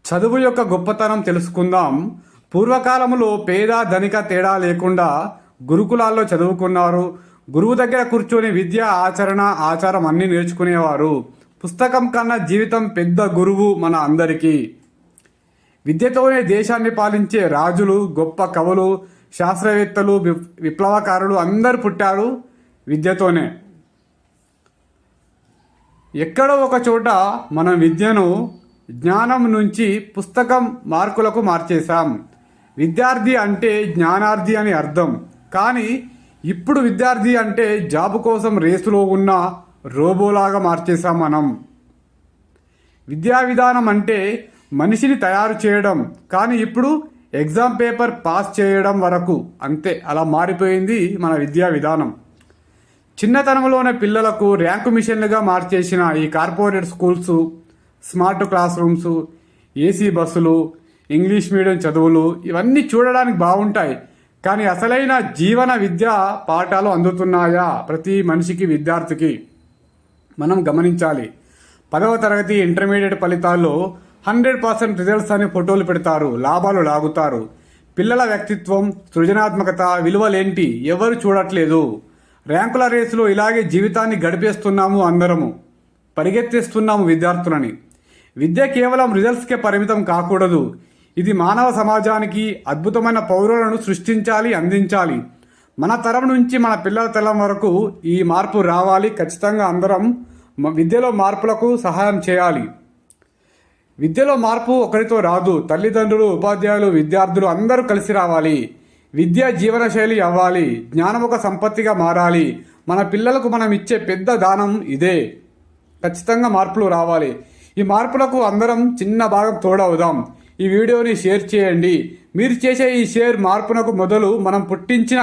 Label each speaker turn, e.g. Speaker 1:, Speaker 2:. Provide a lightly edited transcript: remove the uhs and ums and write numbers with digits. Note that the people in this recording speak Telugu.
Speaker 1: చదువు యొక్క గొప్పతనం తెలుసుకుందాం. పూర్వకాలంలో పేద ధనిక తేడా లేకుండా గురుకులాల్లో చదువుకున్నారు. గురువు దగ్గర కూర్చొని విద్య ఆచారం అన్నీ నేర్చుకునేవారు. పుస్తకం కన్నా జీవితం పెద్ద గురువు మన అందరికీ. విద్యతోనే దేశాన్ని పాలించే రాజులు, గొప్ప కవులు, శాస్త్రవేత్తలు, విప్లవకారులు అందరూ పుట్టారు విద్యతోనే. ఎక్కడో ఒక చోట మన విద్యను జ్ఞానం నుంచి పుస్తకం మార్కులకు మార్చేశాం. విద్యార్థి అంటే జ్ఞానార్థి అని అర్థం. కానీ ఇప్పుడు విద్యార్థి అంటే జాబు కోసం రేసులో ఉన్న రోబోలాగా మార్చేశాం మనం. విద్యా విధానం అంటే మనిషిని తయారు చేయడం, కానీ ఇప్పుడు ఎగ్జామ్ పేపర్ పాస్ చేయడం వరకు అంతే. అలా మారిపోయింది మన విద్యా విధానం. చిన్నతనంలోనే పిల్లలకు ర్యాంకు మిషన్లుగా మార్చేసిన ఈ corporate schools, smart class rooms, AC బస్సులు, ఇంగ్లీష్ మీడియం చదువులు ఇవన్నీ చూడడానికి బాగుంటాయి. కానీ అసలైన జీవన విద్యా పాఠాలు అందుతున్నాయా ప్రతి మనిషికి, విద్యార్థికి? మనం గమనించాలి. 10వ తరగతి ఇంటర్మీడియట్ ఫలితాల్లో 100% రిజల్ట్స్ అని ఫోటోలు పెడతారు, లాభాలు లాగుతారు. పిల్లల వ్యక్తిత్వం, సృజనాత్మకత, విలువలేంటి ఎవరు చూడట్లేదు. ర్యాంకుల రేసులో ఇలాగే జీవితాన్ని గడిపేస్తున్నాము. అందరము పరిగెత్తేస్తున్నాము విద్యార్థులని. విద్య కేవలం రిజల్ట్స్కే పరిమితం కాకూడదు. ఇది మానవ సమాజానికి అద్భుతమైన పౌరులను సృష్టించాలి, అందించాలి. మన తరం నుంచి మన పిల్లల తరం వరకు ఈ మార్పు రావాలి. ఖచ్చితంగా అందరం విద్యలో మార్పులకు సహాయం చేయాలి. విద్యలో మార్పు ఒకరితో రాదు. తల్లిదండ్రులు, ఉపాధ్యాయులు, విద్యార్థులు అందరూ కలిసి రావాలి. విద్య జీవనశైలి అవ్వాలి. జ్ఞానం ఒక సంపత్తిగా మారాలి. మన పిల్లలకు మనం ఇచ్చే పెద్ద దానం ఇదే. ఖచ్చితంగా మార్పులు రావాలి. ఈ మార్పులకు అందరం చిన్న భాగం తోడవుదాం. ఈ వీడియోని షేర్ చేయండి. మీరు చేసే ఈ షేర్ మార్పునకు మొదలు. మనం పుట్టించిన